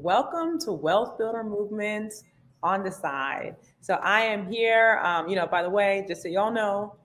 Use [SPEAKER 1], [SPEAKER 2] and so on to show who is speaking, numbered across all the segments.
[SPEAKER 1] Welcome to Wealth Builder Movement on the Side. So I am here. By the way, just so y'all know,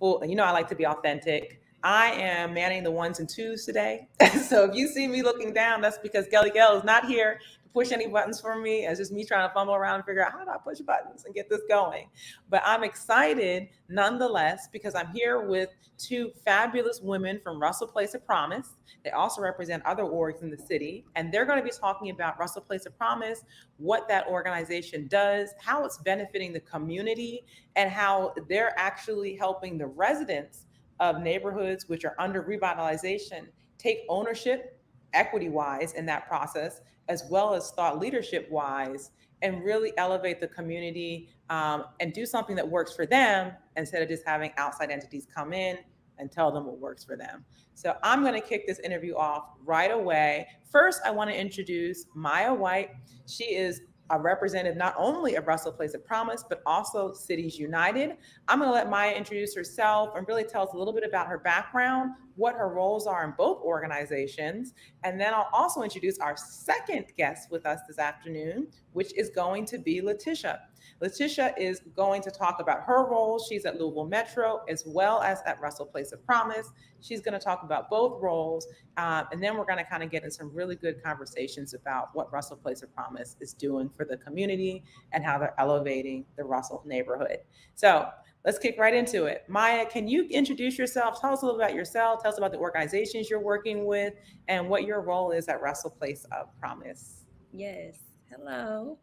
[SPEAKER 1] I like to be authentic. I am manning the ones and twos today. So if you see me looking down, that's because Kelly Gell is not here to push any buttons for me. It's just me trying to fumble around and figure out how do I push buttons and get this going. But I'm excited nonetheless because I'm here with two fabulous women from Russell Place of Promise. They also represent other orgs in the city, and they're going to be talking about Russell Place of Promise, what that organization does, how it's benefiting the community, and how they're actually helping the residents of neighborhoods which are under revitalization take ownership equity wise in that process, as well as thought leadership wise, and really elevate the community and do something that works for them instead of just having outside entities come in and tell them what works for them. So I'm going to kick this interview off right away. First, I want to introduce Maya White. She is a representative not only of Russell Place of Promise, but also Cities United. I'm going to let Maya introduce herself and really tell us a little bit about her background, what her roles are in both organizations. And then I'll also introduce our second guest with us this afternoon, which is going to be Letitia. Letitia is going to talk about her role. She's at Louisville Metro as well as at Russell Place of Promise. She's going to talk about both roles. And then we're going to kind of get in some really good conversations about what Russell Place of Promise is doing for the community and how they're elevating the Russell neighborhood. So let's kick right into it. Maya, can you introduce yourself? Tell us a little about yourself. Tell us about the organizations you're working with and what your role is at Russell Place of Promise.
[SPEAKER 2] Yes. Hello.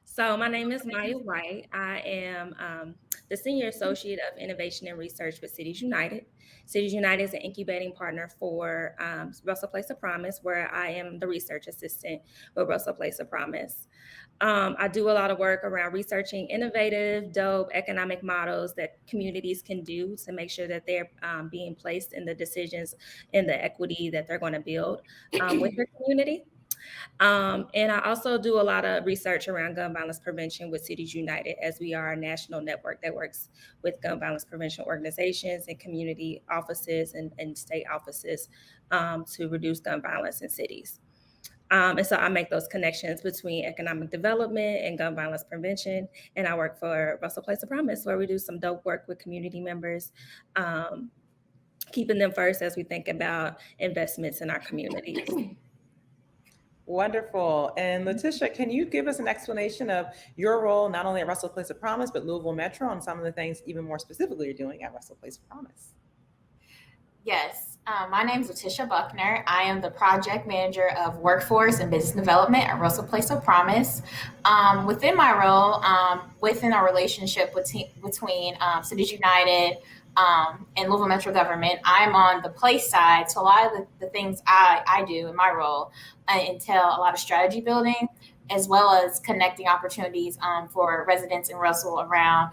[SPEAKER 2] So my name is Maya White. I am the Senior Associate of Innovation and Research with Cities United. Cities United is an incubating partner for Russell Place of Promise, where I am the research assistant with Russell Place of Promise. I do a lot of work around researching innovative, dope economic models that communities can do to make sure that they're being placed in the decisions and the equity that they're going to build with their community. And I also do a lot of research around gun violence prevention with Cities United, as we are a national network that works with gun violence prevention organizations and community offices and state offices to reduce gun violence in cities. And so I make those connections between economic development and gun violence prevention. And I work for Russell Place of Promise, where we do some dope work with community members, keeping them first as we think about investments in our communities.
[SPEAKER 1] Wonderful. And Letitia, can you give us an explanation of your role, not only at Russell Place of Promise, but Louisville Metro, and some of the things even more specifically you're doing at Russell Place of Promise?
[SPEAKER 3] Yes, my name is Letitia Buckner. I am the project manager of workforce and business development at Russell Place of Promise. Within my role, within our relationship between Cities United and Louisville Metro government, I'm on the place side. So a lot of the things I do in my role entail a lot of strategy building, as well as connecting opportunities for residents in Russell around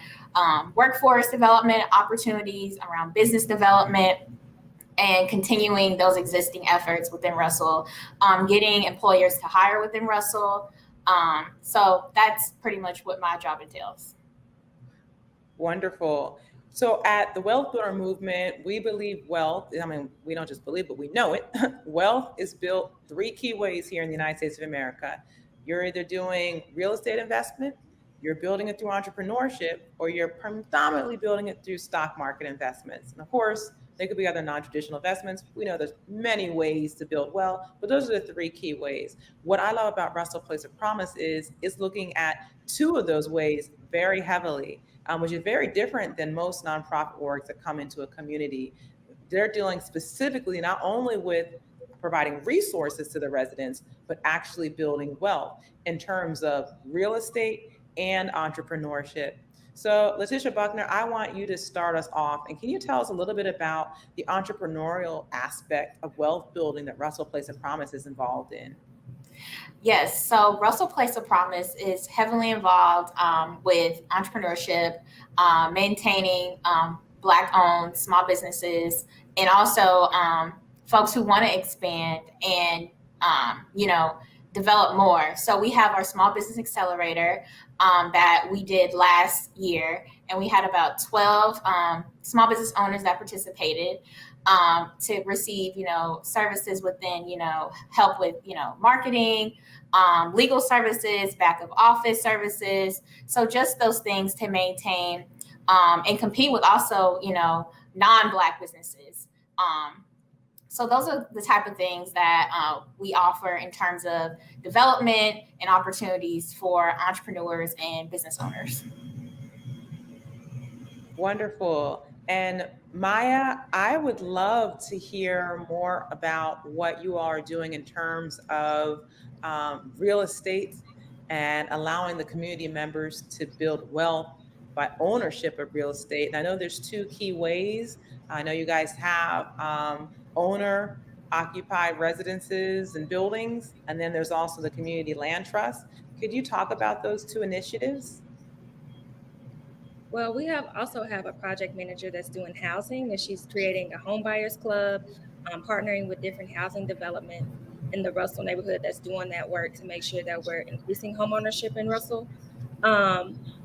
[SPEAKER 3] workforce development opportunities, around business development, and continuing those existing efforts within Russell, getting employers to hire within Russell. So that's pretty much what my job entails.
[SPEAKER 1] Wonderful. So at the Wealth Builder Movement, we believe wealth, we don't just believe, but we know it. Wealth is built three key ways here in the United States of America. You're either doing real estate investment, you're building it through entrepreneurship, or you're predominantly building it through stock market investments. And of course, there could be other non-traditional investments. We know there's many ways to build wealth, but those are the three key ways. What I love about Russell Place of Promise is looking at two of those ways very heavily, which is very different than most nonprofit orgs that come into a community. They're dealing specifically not only with providing resources to the residents, but actually building wealth in terms of real estate and entrepreneurship. So Letitia Buckner, I want you to start us off. And can you tell us a little bit about the entrepreneurial aspect of wealth building that Russell Place of Promise is involved in?
[SPEAKER 3] Yes, so Russell Place of Promise is heavily involved with entrepreneurship, maintaining Black-owned small businesses, and also folks who want to expand and, develop more. So we have our small business accelerator that we did last year, and we had about 12 small business owners that participated to receive, services within, help with, marketing, legal services, back of office services. So just those things to maintain and compete with also, non-Black businesses. So those are the type of things that we offer in terms of development and opportunities for entrepreneurs and business owners.
[SPEAKER 1] Wonderful. And Maya, I would love to hear more about what you all are doing in terms of real estate and allowing the community members to build wealth by ownership of real estate. And I know there's two key ways. I know you guys have owner occupied residences and buildings, and then there's also the community land trust. Could you talk about those two initiatives?
[SPEAKER 2] Well, we also have a project manager that's doing housing, and she's creating a home buyers club, partnering with different housing developments in the Russell neighborhood that's doing that work to make sure that we're increasing home ownership in Russell.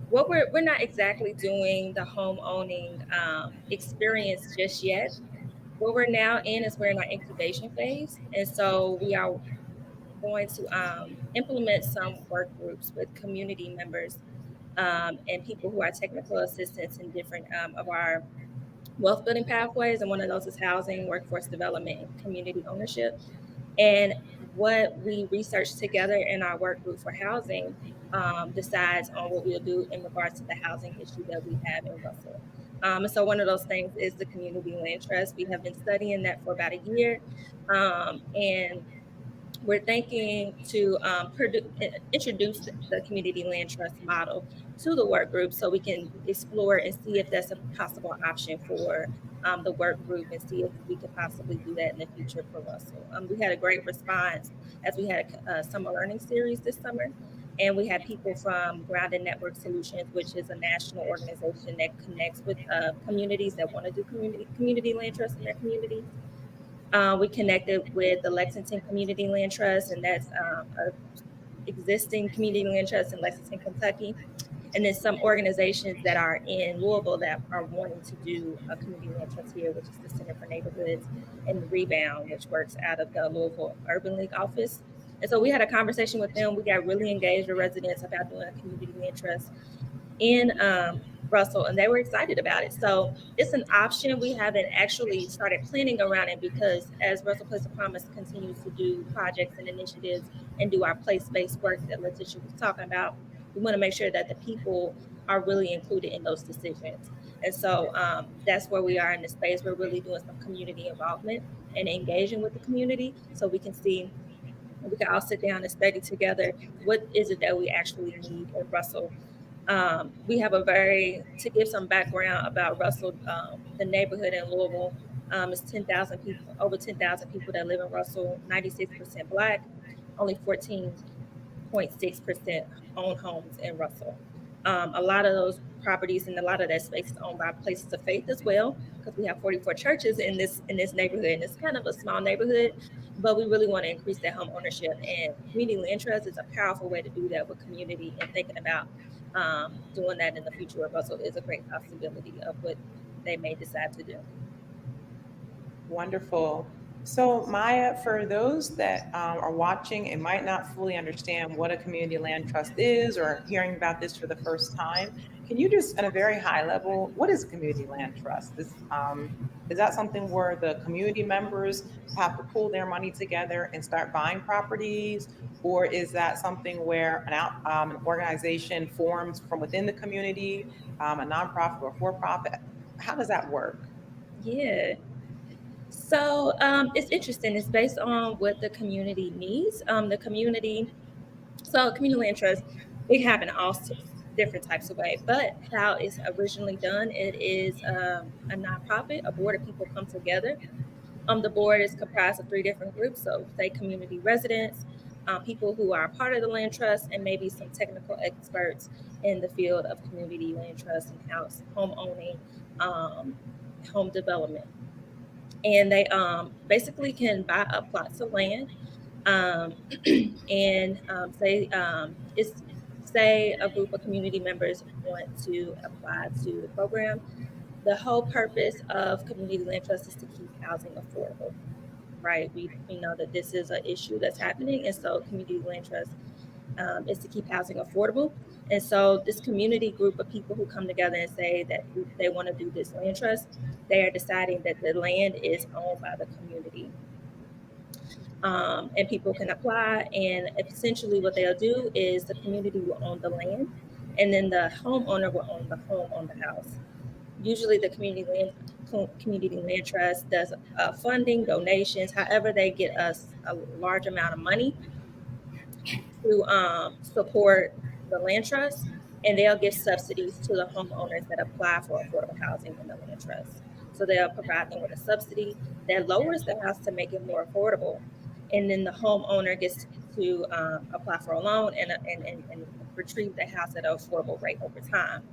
[SPEAKER 2] What we're not exactly doing the home owning experience just yet. What we're now in is we're in our incubation phase, and so we are going to implement some work groups with community members and people who are technical assistants in different of our wealth building pathways. And one of those is housing, workforce development, and community ownership. And what we research together in our work group for housing decides on what we'll do in regards to the housing issue that we have in Russell. And so one of those things is the community land trust. We have been studying that for about a year. And we're thinking to introduce the community land trust model to the work group so we can explore and see if that's a possible option for the work group and see if we could possibly do that in the future for Russell. We had a great response as we had a summer learning series this summer. And we had people from Grounded Network Solutions, which is a national organization that connects with communities that want to do community land trust in their communities. We connected with the Lexington Community Land Trust, and that's an existing community land trust in Lexington, Kentucky. And then some organizations that are in Louisville that are wanting to do a community land trust here, which is the Center for Neighborhoods, and Rebound, which works out of the Louisville Urban League office. And so we had a conversation with them. We got really engaged with residents about doing a community land trust in Russell, and they were excited about it. So it's an option. We haven't actually started planning around it because as Russell Place of Promise continues to do projects and initiatives and do our place-based work that Letitia was talking about, we want to make sure that the people are really included in those decisions. And so that's where we are in the space. We're really doing some community involvement and engaging with the community so we can see, we can all sit down and study together what is it that we actually need in Russell. We have to give some background about Russell, the neighborhood in Louisville. It's 10,000 people, over 10,000 people that live in Russell, 96% Black, only 14.6% own homes in Russell. A lot of those properties and a lot of that space is owned by places of faith as well, because we have 44 churches in this neighborhood, and it's kind of a small neighborhood, but we really want to increase that home ownership. And community land trust is a powerful way to do that with community, and thinking about doing that in the future of Russell is a great possibility of what they may decide to do.
[SPEAKER 1] Wonderful. So Maya, for those that are watching and might not fully understand what a community land trust is or hearing about this for the first time, can you just, at a very high level, what is a community land trust? Is that something where the community members have to pull their money together and start buying properties? Or is that something where an organization forms from within the community, a nonprofit or for-profit? How does that work?
[SPEAKER 2] Yeah. So it's interesting. It's based on what the community needs. Community land trust, we have in all different types of ways, but how it's originally done, it is a nonprofit. A board of people come together. The board is comprised of 3 different groups. So say community residents, people who are part of the land trust, and maybe some technical experts in the field of community land trust and home owning, home development. And they basically can buy up plots of land um, and say a group of community members want to apply to the program. The whole purpose of community land trust is to keep housing affordable, right? We know that this is an issue that's happening, and so community land trust is to keep housing affordable. And so this community group of people who come together and say that they want to do this land trust, they are deciding that the land is owned by the community. And people can apply, and essentially what they'll do is the community will own the land, and then the homeowner will own the home on the house. Usually the community land trust does funding, donations, however they get us a large amount of money to support the land trust, and they'll give subsidies to the homeowners that apply for affordable housing in the land trust. So they'll provide them with a subsidy that lowers the house to make it more affordable, and then the homeowner gets to apply for a loan and retrieve the house at an affordable rate over time.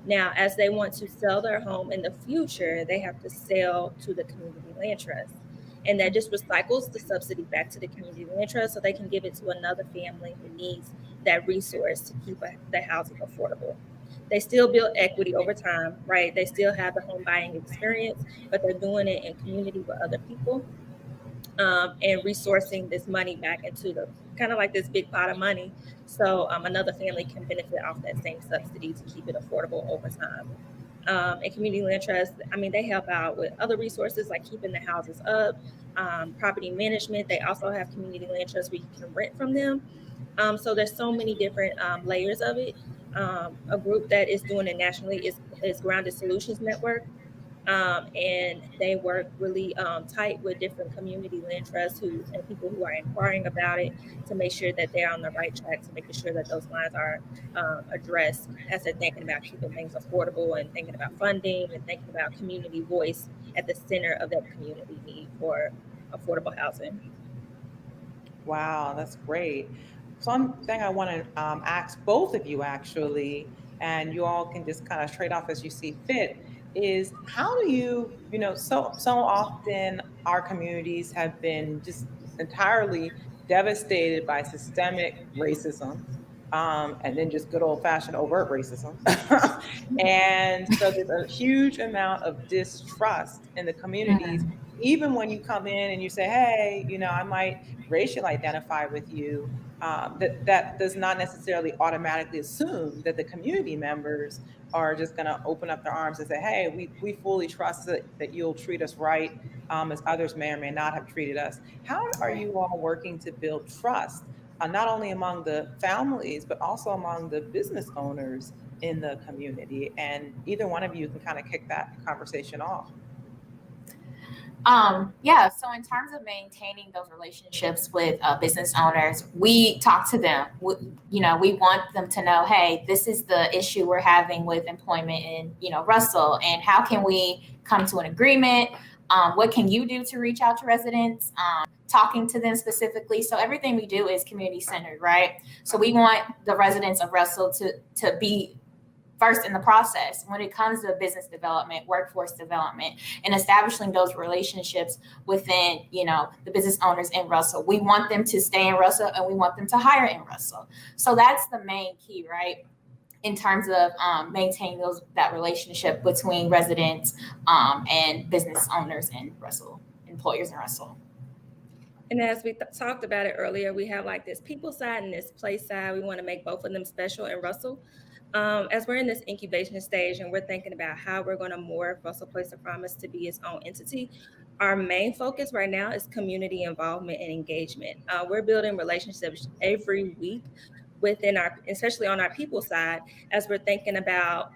[SPEAKER 2] Now, as they want to sell their home in the future, they have to sell to the community land trust. And that just recycles the subsidy back to the community land trust so they can give it to another family who needs that resource to keep the housing affordable. They still build equity over time, right? They still have the home buying experience, but they're doing it in community with other people, and resourcing this money back into the kind of like this big pot of money. So another family can benefit off that same subsidy to keep it affordable over time. And community land trust, I mean, they help out with other resources like keeping the houses up, property management. They also have community land trusts where you can rent from them. So there's so many different layers of it. A group that is doing it nationally is Grounded Solutions Network. And they work really tight with different community land trusts and people who are inquiring about it to make sure that they're on the right track, to making sure that those lines are addressed as they're thinking about keeping things affordable and thinking about funding and thinking about community voice at the center of that community need for affordable housing.
[SPEAKER 1] Wow, that's great. So one thing I want to ask both of you actually, and you all can just kind of trade off as you see fit, is how do you, so often our communities have been just entirely devastated by systemic racism, and then just good old fashioned overt racism. And so there's a huge amount of distrust in the communities, even when you come in and you say, hey, I might racially identify with you. That does not necessarily automatically assume that the community members are just going to open up their arms and say, hey, we fully trust that you'll treat us right, as others may or may not have treated us. How are you all working to build trust, not only among the families, but also among the business owners in the community? And either one of you can kind of kick that conversation off.
[SPEAKER 3] Yeah, so in terms of maintaining those relationships with business owners, we talk to them. We want them to know, hey, this is the issue we're having with employment in, Russell, and how can we come to an agreement? What can you do to reach out to residents? Talking to them specifically. So everything we do is community centered, right? So we want the residents of Russell to be first in the process when it comes to business development, workforce development, and establishing those relationships within, the business owners in Russell. We want them to stay in Russell and we want them to hire in Russell. So that's the main key, right? In terms of maintaining that relationship between residents and business owners in Russell, employers in Russell.
[SPEAKER 2] And as we talked about it earlier, we have like this people side and this place side. We want to make both of them special in Russell. As we're in this incubation stage and we're thinking about how we're going to morph Russell Place of Promise to be its own entity, our main focus right now is community involvement and engagement. We're building relationships every week especially on our people side, as we're thinking about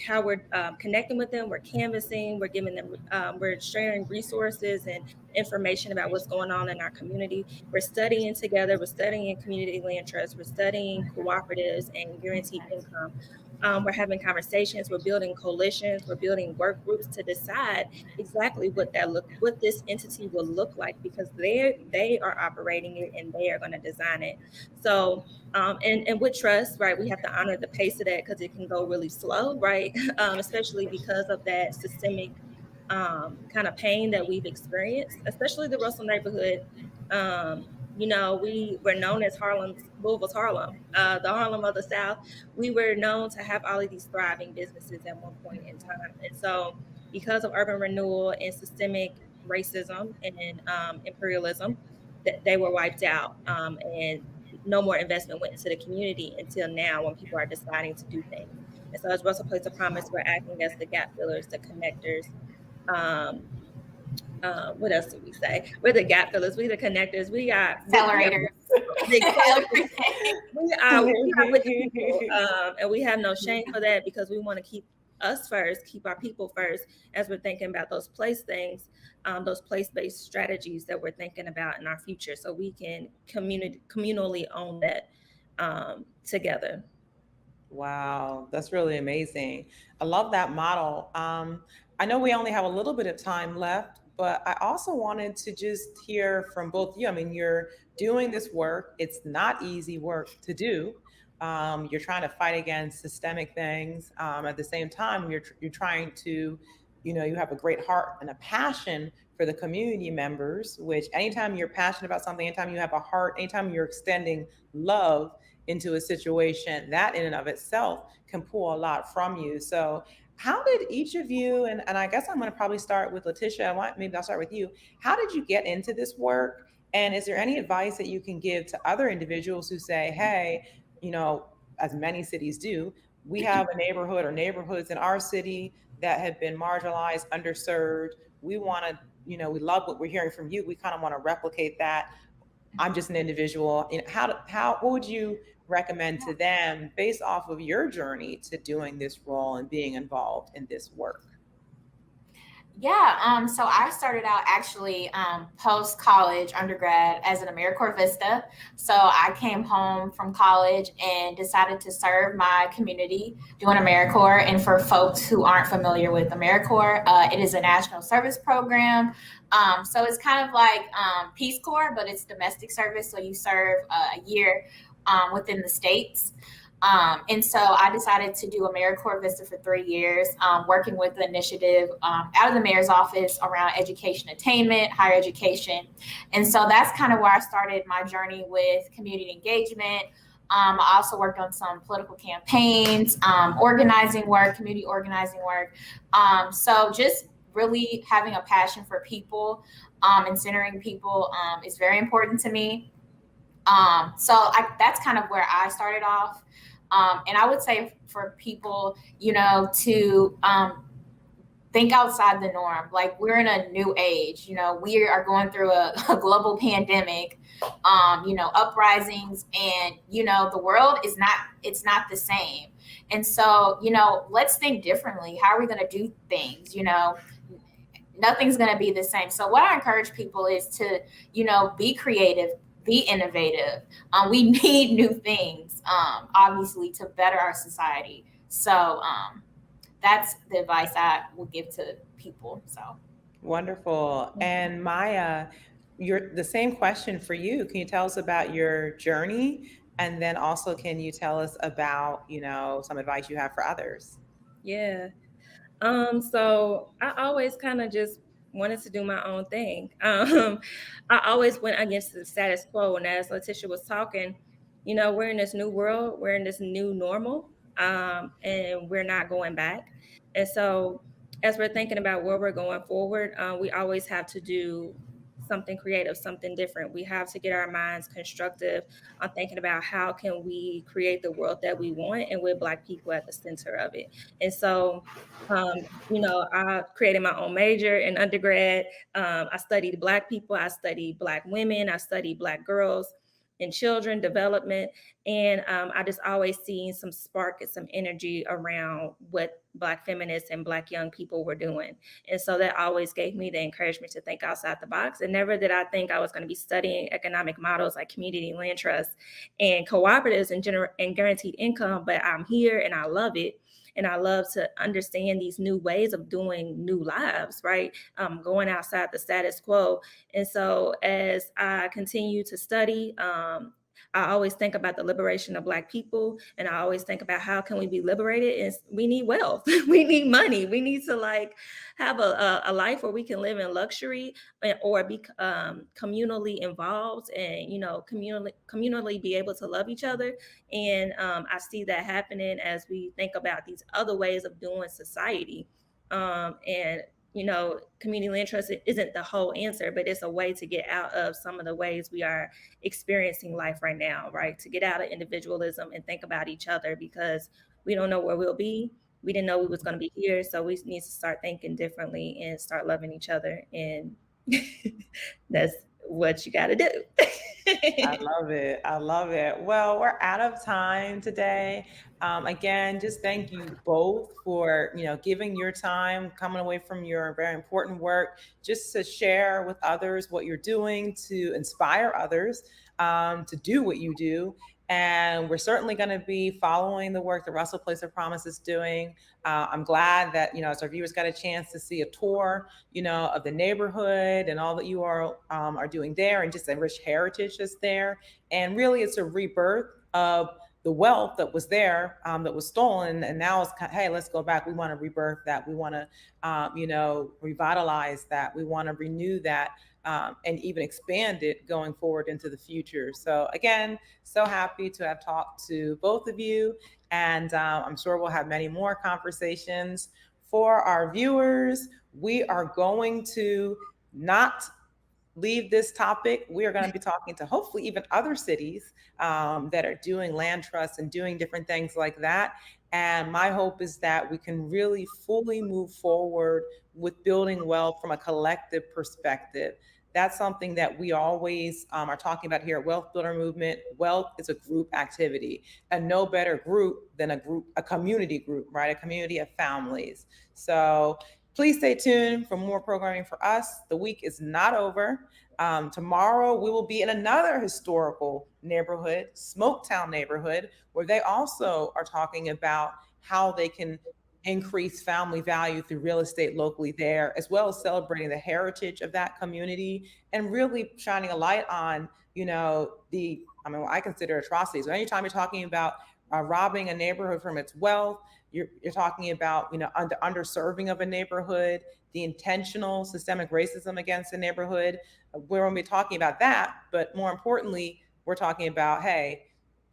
[SPEAKER 2] how we're connecting with them, we're canvassing, we're giving them, we're sharing resources and information about what's going on in our community. We're studying together, we're studying community land trusts, we're studying cooperatives and guaranteed income. We're having conversations, we're building coalitions, we're building work groups to decide exactly what this entity will look like, because they are operating it and they are going to design it. So, and with trust, right, we have to honor the pace of that because it can go really slow, right? Especially because of that systemic kind of pain that we've experienced, especially the Russell neighborhood. we were known as Louisville's Harlem, the Harlem of the South. We were known to have all of these thriving businesses at one point in time. And so because of urban renewal and systemic racism and imperialism, that they were wiped out, and no more investment went into the community until now when people are deciding to do things. And so as Russell Place of Promise, we're acting as the gap fillers, the connectors. What else did we say? We're the gap fillers, we the connectors, we got
[SPEAKER 3] Accelerators.
[SPEAKER 2] we are with the people, and we have no shame for that, because we want to keep us first, keep our people first, as we're thinking about those place things, those place-based strategies that we're thinking about in our future, so we can communally own that together.
[SPEAKER 1] Wow, that's really amazing. I love that model. I know we only have a little bit of time left, but I also wanted to just hear from both of you. I mean, you're doing this work. It's not easy work to do. You're trying to fight against systemic things. At the same time, you're trying to, you have a great heart and a passion for the community members, which anytime you're passionate about something, anytime you have a heart, anytime you're extending love into a situation, that in and of itself can pull a lot from you. So how did each of you, and I guess I'm going to probably start with Letitia. Maybe I'll start with you. How did you get into this work? And is there any advice that you can give to other individuals who say, hey, as many cities do, we have a neighborhood or neighborhoods in our city that have been marginalized, underserved. We want to, we love what we're hearing from you. We kind of want to replicate that. I'm just an individual. What would you recommend to them based off of your journey to doing this role and being involved in this work?
[SPEAKER 3] Yeah, so I started out actually post-college undergrad as an AmeriCorps Vista. So I came home from college and decided to serve my community doing AmeriCorps. And for folks who aren't familiar with AmeriCorps, it is a national service program. So it's kind of like Peace Corps, but it's domestic service. So you serve a year within the states. And so I decided to do AmeriCorps Vista for 3 years, working with the initiative out of the mayor's office around education attainment, higher education. And so that's kind of where I started my journey with community engagement. I also worked on some political campaigns, organizing work, community organizing work. So just really having a passion for people and centering people is very important to me. That's kind of where I started off. And I would say for people, to think outside the norm. Like, we're in a new age, we are going through a global pandemic, uprisings, and, the world it's not the same. And so, let's think differently. How are we going to do things? Nothing's going to be the same. So what I encourage people is to, be creative, be innovative. We need new things, obviously, to better our society. So that's the advice I would give to people. So
[SPEAKER 1] wonderful. And Maya, the same question for you. Can you tell us about your journey? And then also, can you tell us about, some advice you have for others?
[SPEAKER 2] Yeah. So I always kind of just wanted to do my own thing. I always went against the status quo. And as Letitia was talking, we're in this new world, we're in this new normal, and we're not going back. And so as we're thinking about where we're going forward, we always have to do something creative, something different. We have to get our minds constructive on thinking about how can we create the world that we want, and with Black people at the center of it. And so, I created my own major in undergrad. I studied Black people, I studied Black women, I studied Black girls and children development. And I just always seen some spark and some energy around what Black feminists and Black young people were doing. And so that always gave me the encouragement to think outside the box. And never did I think I was going to be studying economic models like community land trust and cooperatives and guaranteed income, but I'm here and I love it. And I love to understand these new ways of doing new lives, right? Going outside the status quo. And so as I continue to study, I always think about the liberation of Black people, and I always think about how can we be liberated. And we need wealth, we need money, we need to like have a life where we can live in luxury or be communally involved, and communally be able to love each other. And I see that happening as we think about these other ways of doing society. And community land trust isn't the whole answer, but it's a way to get out of some of the ways we are experiencing life right now, right? To get out of individualism and think about each other, because we don't know where we'll be. We didn't know we was going to be here, so we need to start thinking differently and start loving each other. And that's what you got to do.
[SPEAKER 1] I love it. I love it. Well, we're out of time today. Again, just thank you both for giving your time, coming away from your very important work, just to share with others what you're doing, to inspire others to do what you do. And we're certainly going to be following the work that Russell Place of Promise is doing. I'm glad that, as our viewers got a chance to see a tour, of the neighborhood and all that you are doing there, and just the rich heritage that's there. And really, it's a rebirth of the wealth that was there, that was stolen. And now it's hey, let's go back. We want to rebirth that. We want to, revitalize that. We want to renew that. And even expand it going forward into the future. So again, so happy to have talked to both of you. And I'm sure we'll have many more conversations. For our viewers, we are going to not leave this topic. We are going to be talking to hopefully even other cities that are doing land trusts and doing different things like that. And my hope is that we can really fully move forward with building wealth from a collective perspective. That's something that we always are talking about here at Wealth Builder Movement. Wealth is a group activity, and no better group than a community group, right? A community of families. So please stay tuned for more programming for us. The week is not over. Tomorrow, we will be in another historical neighborhood, Smoketown neighborhood, where they also are talking about how they can increase family value through real estate locally there, as well as celebrating the heritage of that community and really shining a light on, what I consider atrocities. So anytime you're talking about robbing a neighborhood from its wealth, you're talking about, underserving of a neighborhood, the intentional systemic racism against a neighborhood. We're going to be talking about that, but more importantly, we're talking about, hey,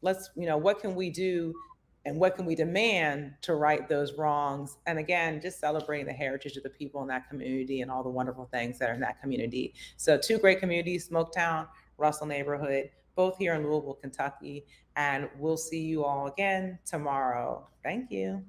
[SPEAKER 1] let's, what can we do and what can we demand to right those wrongs? And again, just celebrating the heritage of the people in that community and all the wonderful things that are in that community. So 2 great communities, Smoketown, Russell neighborhood, both here in Louisville, Kentucky. And we'll see you all again tomorrow. Thank you.